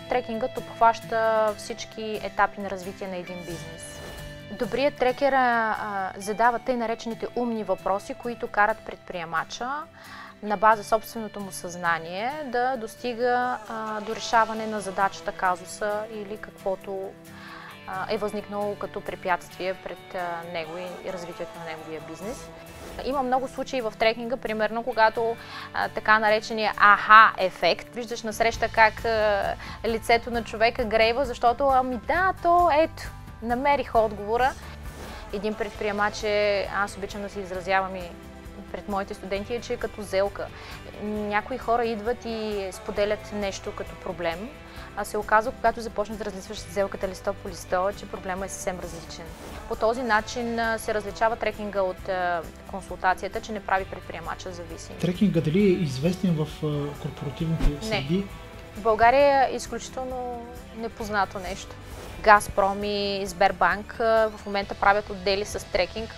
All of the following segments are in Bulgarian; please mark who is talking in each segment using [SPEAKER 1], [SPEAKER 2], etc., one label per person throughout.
[SPEAKER 1] Трекингът обхваща всички етапи на развитие на един бизнес. Добрият трекер задава тъй наречените умни въпроси, които карат предприемача на база собственото му съзнание да достига до решаване на задачата, казуса или каквото е възникнало като препятствие пред него и развитието на неговия бизнес. Има много случаи в трекинга, примерно когато така наречения аха ефект, виждаш насреща как лицето на човека грейва, защото ето, намерих отговора. Един предприемач аз обичам да се изразявам и пред моите студенти, че е като зелка. Някои хора идват и споделят нещо като проблем, а се оказва, когато започнеш да разлистваш зелката листо по листо, че проблема е съвсем различен. По този начин се различава трекинга от консултацията, че не прави предприемача зависим.
[SPEAKER 2] Трекинга дали е известен в корпоративните среди?
[SPEAKER 1] Не. В България е изключително непознато нещо. Газпром и Сбербанк в момента правят отдели с трекинг.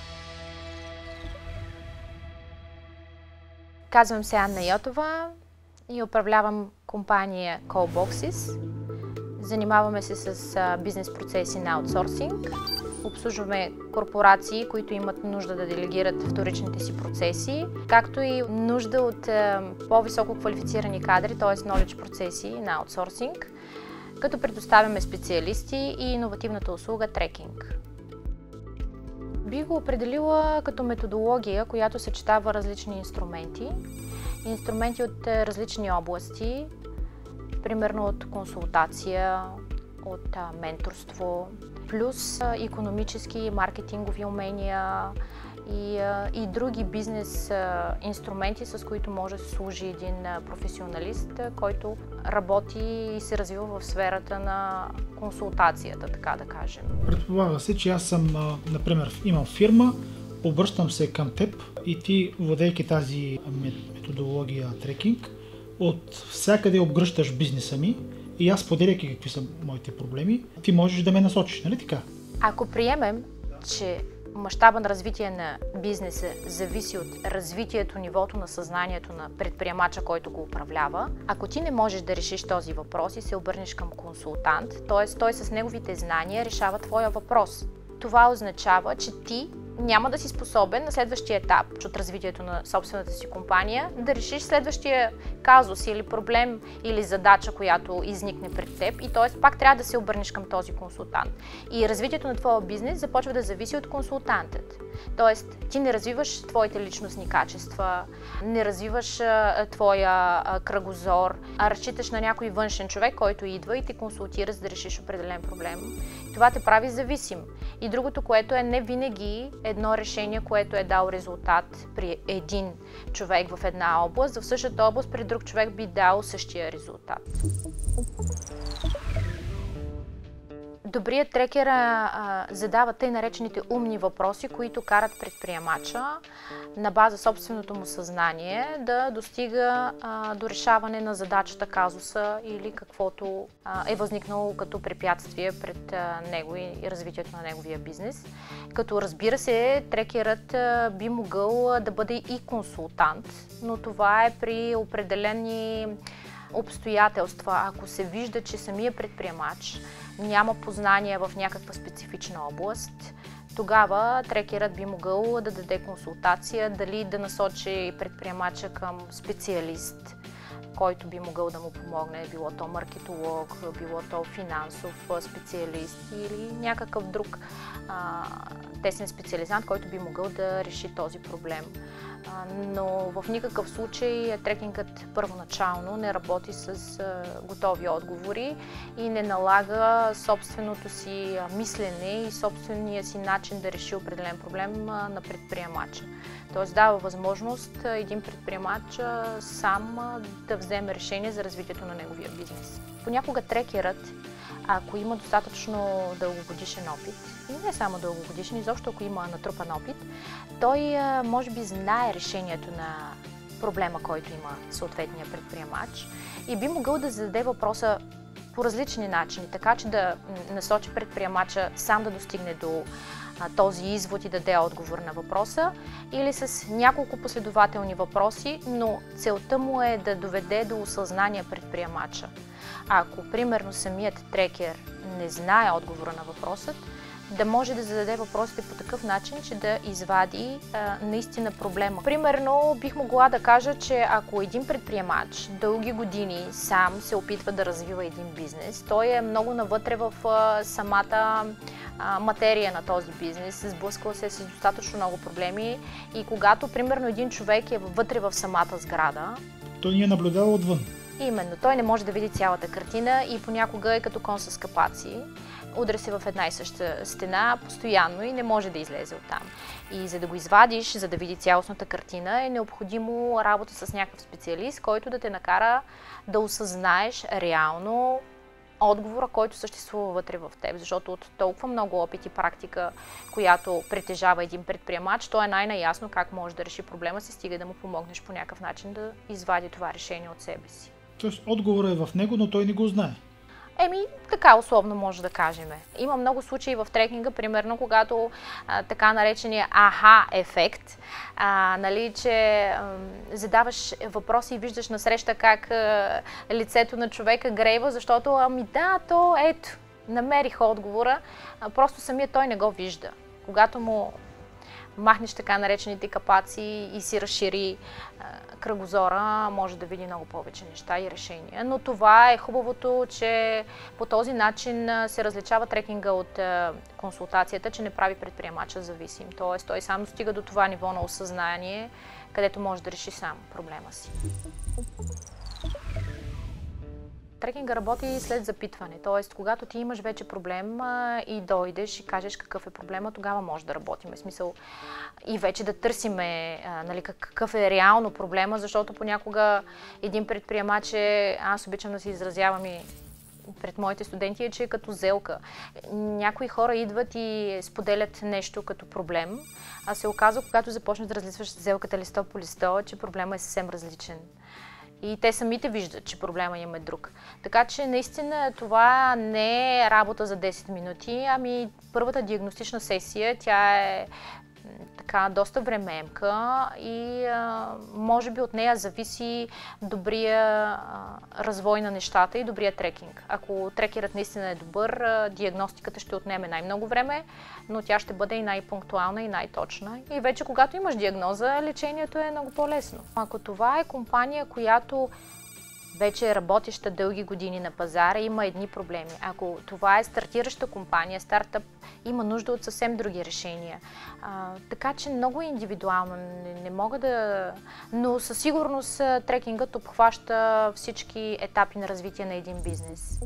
[SPEAKER 1] Казвам се Анна Йотова и управлявам компания Callboxes. Занимаваме се с бизнес процеси на аутсорсинг. Обслужваме корпорации, които имат нужда да делегират вторичните си процеси, както и нужда от по-високо квалифицирани кадри, т.е. knowledge процеси на аутсорсинг, като предоставяме специалисти и иновативната услуга трекинг. Би го определила като методология, която съчетава различни инструменти. Инструменти от различни области, примерно от консултация, от менторство, плюс икономически и маркетингови умения и други бизнес инструменти, с които може да служи един професионалист, който работи и се развива в сферата на консултацията, така да кажем.
[SPEAKER 2] Предполага се, че аз съм, например, имам фирма, обръщам се към теб и ти, владейки тази методология трекинг, от всякъде обгръщаш бизнеса ми и аз, споделяйки какви са моите проблеми, ти можеш да ме насочиш, нали така?
[SPEAKER 1] Ако приемем, че мащаба на развитие на бизнеса зависи от развитието, нивото на съзнанието на предприемача, който го управлява, ако ти не можеш да решиш този въпрос и се обърнеш към консултант, т.е. той с неговите знания решава твоя въпрос. Това означава, че ти няма да си способен на следващия етап от развитието на собствената си компания да решиш следващия казус или проблем или задача, която изникне пред теб и т.е. пак трябва да се обърнеш към този консултант. И развитието на твоя бизнес започва да зависи от консултантът. Тоест, ти не развиваш твоите личностни качества, не развиваш твоя кръгозор, а разчиташ на някой външен човек, който идва и те консултира, за да решиш определен проблем. Това те прави зависим. И другото, което е не винаги едно решение, което е дал резултат при един човек в една област, в същата област при друг човек би дал същия резултат. Добрият трекер задава тъй наречените умни въпроси, които карат предприемача на база собственото му съзнание да достига до решаване на задачата, казуса или каквото е възникнало като препятствие пред него и развитието на неговия бизнес. Като разбира се, трекерът би могъл да бъде и консултант, но това е при определени обстоятелства. Ако се вижда, че самия предприемач няма познания в някаква специфична област, тогава трекерът би могъл да даде консултация, дали да насочи предприемача към специалист, който би могъл да му помогне, било то маркетолог, било то финансов специалист или някакъв друг тесен специализант, който би могъл да реши този проблем. Но в никакъв случай трекингът първоначално не работи с готови отговори и не налага собственото си мислене и собствения си начин да реши определен проблем на предприемача. Тоест дава възможност един предприемач сам да вземе решение за развитието на неговия бизнес. Понякога трекерът, ако има достатъчно дългогодишен опит, и не само дългогодишен, изобщо ако има натрупан опит, той може би знае решението на проблема, който има съответния предприемач и би могъл да зададе въпроса по различни начини, така че да насочи предприемача сам да достигне до този извод и даде отговор на въпроса, или с няколко последователни въпроси, но целта му е да доведе до осъзнание предприемача. Ако, примерно, самият трекер не знае отговора на въпросът, да може да зададе въпросите по такъв начин, че да извади наистина проблема. Примерно, бих могла да кажа, че ако един предприемач дълги години сам се опитва да развива един бизнес, той е много навътре в самата материя на този бизнес, сблъсква се с достатъчно много проблеми и когато, примерно, един човек е вътре в самата сграда,
[SPEAKER 2] той ни е наблюдава отвън.
[SPEAKER 1] Именно, той не може да види цялата картина и понякога е като кон с капаци. Удря се в една и съща стена постоянно и не може да излезе оттам. И за да го извадиш, за да види цялостната картина, е необходимо работа с някакъв специалист, който да те накара да осъзнаеш реално отговора, който съществува вътре в теб. Защото от толкова много опит и практика, която притежава един предприемач, той е най-наясно как може да реши проблема си, стига да му помогнеш по някакъв начин да извади това решение от себе си.
[SPEAKER 2] Тоест отговорът е в него, но той не го знае.
[SPEAKER 1] Така условно може да кажем. Има много случаи в трекинга, примерно, когато така наречения аха ефект, че задаваш въпроси и виждаш насреща как лицето на човека грейва, защото ето, намерих отговора, просто самият той не го вижда. Когато му махнеш така наречените капаци и си разшири кръгозора, може да види много повече неща и решения. Но това е хубавото, че по този начин се различава трекинга от консултацията, че не прави предприемача зависим. Тоест той сам достига до това ниво на осъзнание, където може да реши сам проблема си. Трекинга работи след запитване, т.е. когато ти имаш вече проблем и дойдеш и кажеш какъв е проблема, тогава може да работим. В смисъл и вече да търсиме какъв е реално проблема, защото понякога един предприемач аз обичам да се изразявам и пред моите студенти, че е като зелка. Някои хора идват и споделят нещо като проблем, а се оказва, когато започнеш да разлистваш зелката листо по листо, че проблема е съвсем различен. И те самите виждат, че проблема им е друг. Така че наистина това не е работа за 10 минути, първата диагностична сесия, тя е така доста времеемка и може би от нея зависи добрия развой на нещата и добрия трекинг. Ако трекерът наистина е добър, диагностиката ще отнеме най-много време, но тя ще бъде и най-пунктуална и най-точна. И вече когато имаш диагноза, лечението е много по-лесно. Ако това е компания, която вече е работеща дълги години на пазара, има едни проблеми. Ако това е стартираща компания, стартъп, има нужда от съвсем други решения. Така че много индивидуално, не мога да... Но със сигурност трекингът обхваща всички етапи на развитие на един бизнес.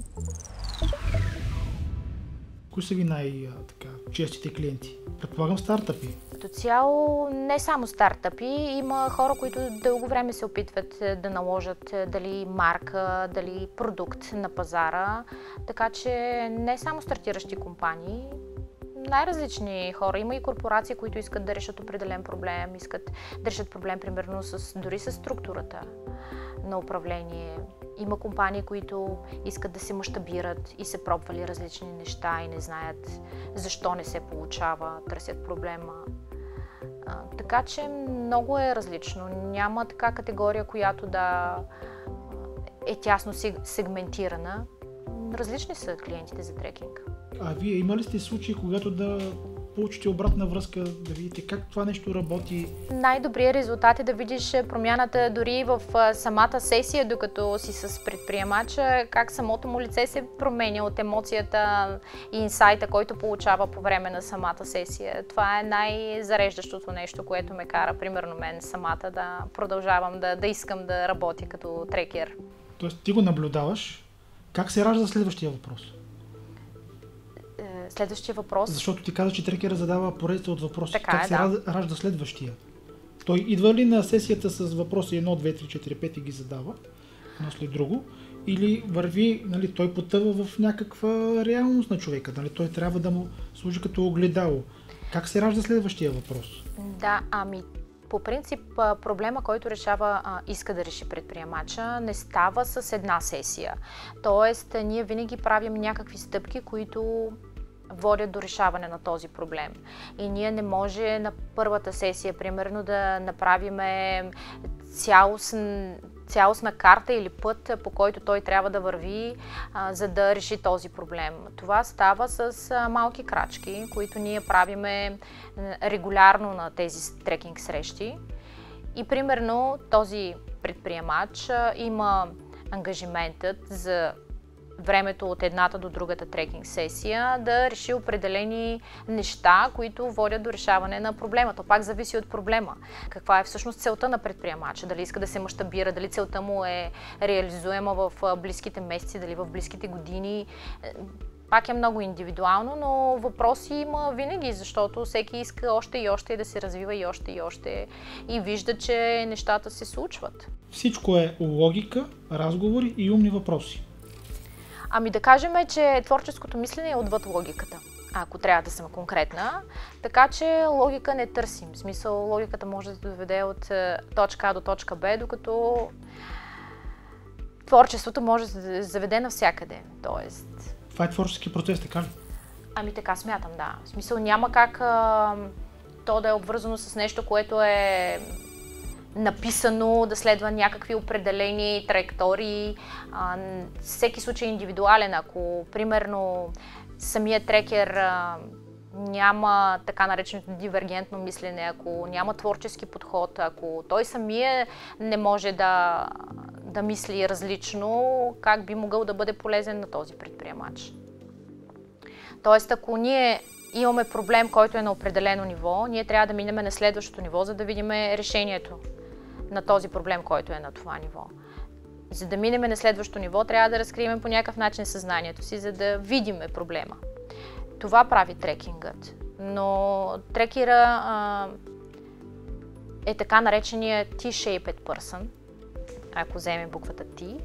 [SPEAKER 2] Кои са ви най-честите клиенти? Предполагам стартъпи.
[SPEAKER 1] Като цяло не само стартъпи, има хора, които дълго време се опитват да наложат дали марка, дали продукт на пазара, така че не само стартиращи компании, най-различни хора. Има и корпорации, които искат да решат определен проблем, искат да решат проблем примерно дори с структурата на управление. Има компании, които искат да се мащабират и се пробвали различни неща и не знаят защо не се получава, търсят проблема. Така че много е различно. Няма така категория, която да е тясно сегментирана. Различни са клиентите за трекинг.
[SPEAKER 2] А вие имали сте случаи, когато да получите обратна връзка, да видите как това нещо работи?
[SPEAKER 1] Най-добрият резултат е да видиш промяната дори в самата сесия, докато си с предприемача, как самото му лице се променя от емоцията и инсайта, който получава по време на самата сесия. Това е най-зареждащото нещо, което ме кара, примерно мен самата, да продължавам да искам да работя като трекер.
[SPEAKER 2] Тоест ти го наблюдаваш. Как се ражда следващия въпрос?
[SPEAKER 1] Следващия въпрос?
[SPEAKER 2] Защото ти каза, че трекера задава поредица от въпроси.
[SPEAKER 1] Така
[SPEAKER 2] как
[SPEAKER 1] е,
[SPEAKER 2] се ражда следващия? Той идва ли на сесията с въпроси 1, 2, 3, 4, 5 и ги задава, едно след друго? Или върви, той потъва в някаква реалност на човека? Той трябва да му служи като огледало? Как се ражда следващия въпрос?
[SPEAKER 1] Да, по принцип проблема, който иска да реши предприемача, не става с една сесия. Тоест, ние винаги правим някакви стъпки, които водят до решаване на този проблем. И ние не може на първата сесия, примерно, да направим цялостна карта или път, по който той трябва да върви, за да реши този проблем. Това става с малки крачки, които ние правиме регулярно на тези трекинг срещи. И примерно този предприемач има ангажиментът за времето от едната до другата трекинг сесия да реши определени неща, които водят до решаване на проблема. То пак зависи от проблема. Каква е всъщност целта на предприемача? Дали иска да се мащабира, дали целта му е реализуема в близките месеци, дали в близките години. Пак е много индивидуално, но въпроси има винаги, защото всеки иска още и още да се развива и още и вижда, че нещата се случват.
[SPEAKER 2] Всичко е логика, разговори и умни въпроси.
[SPEAKER 1] Ами да кажем, че творческото мислене е отвъд логиката, ако трябва да съм конкретна. Така че логика не търсим. В смисъл, логиката може да доведе от точка А до точка Б, докато творчеството може да се заведе навсякъде. Тоест...
[SPEAKER 2] Това е творчески процес, така ли?
[SPEAKER 1] Ами така смятам, да. В смисъл, няма как то да е обвързано с нещо, което е написано, да следва някакви определени траектории. Всеки случай е индивидуален. Ако, примерно, самият трекер няма така нареченото дивергентно мислене, ако няма творчески подход, ако той самия не може да мисли различно, как би могъл да бъде полезен на този предприемач? Тоест, ако ние имаме проблем, който е на определено ниво, ние трябва да минем на следващото ниво, за да видим решението на този проблем, който е на това ниво. За да минем на следващото ниво, трябва да разкрием по някакъв начин съзнанието си, за да видим проблема. Това прави трекингът. Но трекера е така наречения T-shaped person, ако вземем буквата T.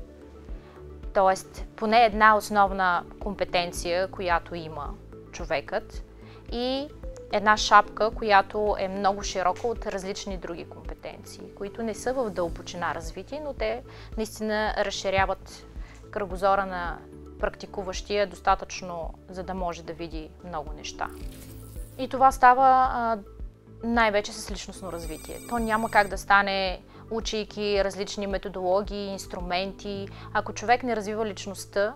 [SPEAKER 1] Тоест, поне една основна компетенция, която има човекът, и една шапка, която е много широка от различни други компетенции, които не са в дълбочина развити, но те наистина разширяват кръгозора на практикуващия достатъчно, за да може да види много неща. И това става най-вече с личностно развитие. То няма как да стане учейки различни методологии, инструменти. Ако човек не развива личността,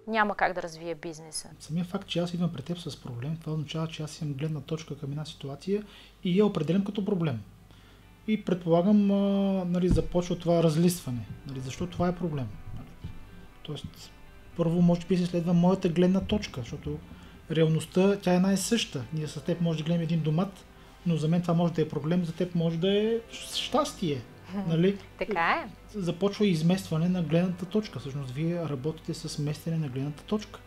[SPEAKER 1] няма как да развие бизнеса.
[SPEAKER 2] Самия факт, че аз идвам пред теб с проблем, това означава, че аз имам гледна точка към една ситуация и я определям като проблем. И предполагам, започва това разлистване. Защо това е проблем? Тоест, първо може би се следва моята гледна точка, защото реалността, тя е една и съща. Ние с теб може да гледаме един домат, но за мен това може да е проблем, за теб може да е щастие. Нали?
[SPEAKER 1] Така е.
[SPEAKER 2] Започва изместване на гледната точка. Всъщност, вие работите с местене на гледната точка.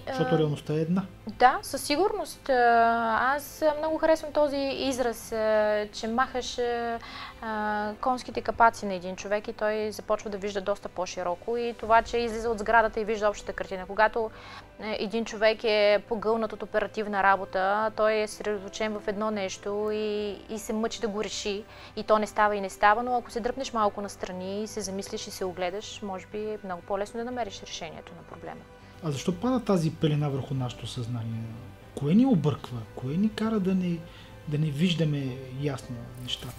[SPEAKER 2] Защото реалността е една.
[SPEAKER 1] Да, със сигурност. Аз много харесвам този израз, че махаш конските капаци на един човек и той започва да вижда доста по-широко, и това, че излиза от сградата и вижда общата картина. Когато един човек е погълнат от оперативна работа, той е съсредоточен в едно нещо и се мъчи да го реши, и то не става, но ако се дръпнеш малко настрани и се замислиш и се огледаш, може би е много по-лесно да намериш решението на проблема.
[SPEAKER 2] А защо пада тази пелена върху нашето съзнание? Кое ни обърква? Кое ни кара да не виждаме ясно нещата?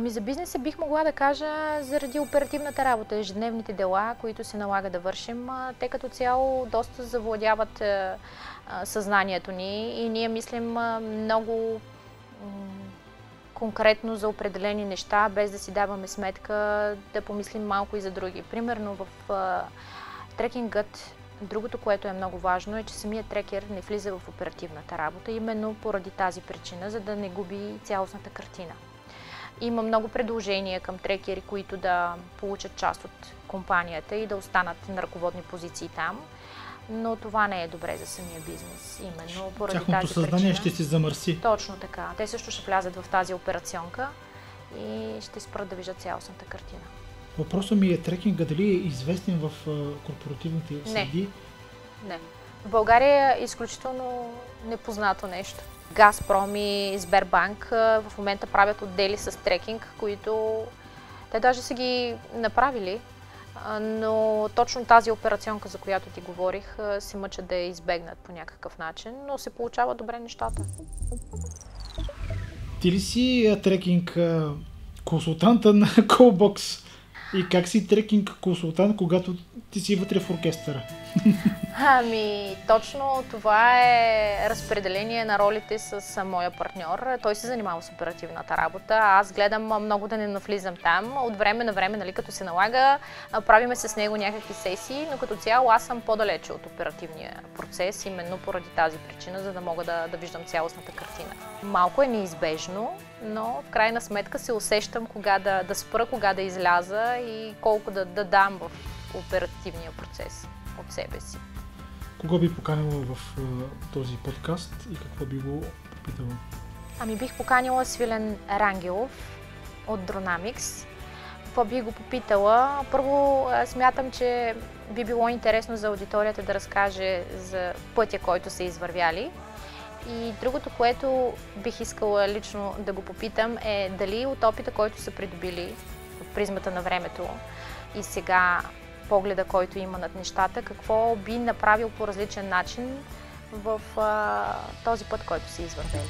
[SPEAKER 1] За бизнеса бих могла да кажа заради оперативната работа, ежедневните дела, които се налага да вършим. Те като цяло доста завладяват съзнанието ни и ние мислим много конкретно за определени неща, без да си даваме сметка да помислим малко и за други. Примерно в трекингът, другото, което е много важно, е, че самият трекер не влиза в оперативната работа, именно поради тази причина, за да не губи цялостната картина. Има много предложения към трекери, които да получат част от компанията и да останат на ръководни позиции там, но това не е добре за самия бизнес. Именно поради тази причина.
[SPEAKER 2] Тяхното съзнание ще се замърси.
[SPEAKER 1] Точно така. Те също ще влязат в тази операционка и ще спрат да виждат цялостната картина.
[SPEAKER 2] Въпросът ми е, трекинга дали е известен в корпоративните среди?
[SPEAKER 1] Не. В България е изключително непознато нещо. Газпром и Сбербанк в момента правят отдели с трекинг, които те даже са ги направили но точно тази операционка, за която ти говорих, се мъчат да я избегнат по някакъв начин, но се получават добре нещата.
[SPEAKER 2] Ти ли си трекинг консултанта на Callbox? И как си трекинг консултант, когато ти си вътре в оркестъра?
[SPEAKER 1] Точно това е разпределение на ролите с моя партньор. Той се занимава с оперативната работа. Аз гледам много да не навлизам там. От време на време, нали, като се налага, правиме с него някакви сесии, но като цяло аз съм по-далече от оперативния процес, именно поради тази причина, за да мога да виждам цялостната картина. Малко е неизбежно, но в крайна сметка се усещам кога да спра, кога да изляза и колко да дам в оперативния процес от себе си.
[SPEAKER 2] Кого би поканила в този подкаст и какво би го попитала?
[SPEAKER 1] Бих поканила Свилен Рангелов от Dronamics. Какво би го попитала? Първо, смятам, че би било интересно за аудиторията да разкаже за пътя, който са извървяли. И другото, което бих искала лично да го попитам, е дали от опита, който са придобили от призмата на времето и сега погледа, който има над нещата, какво би направил по различен начин в този път, който са извървели.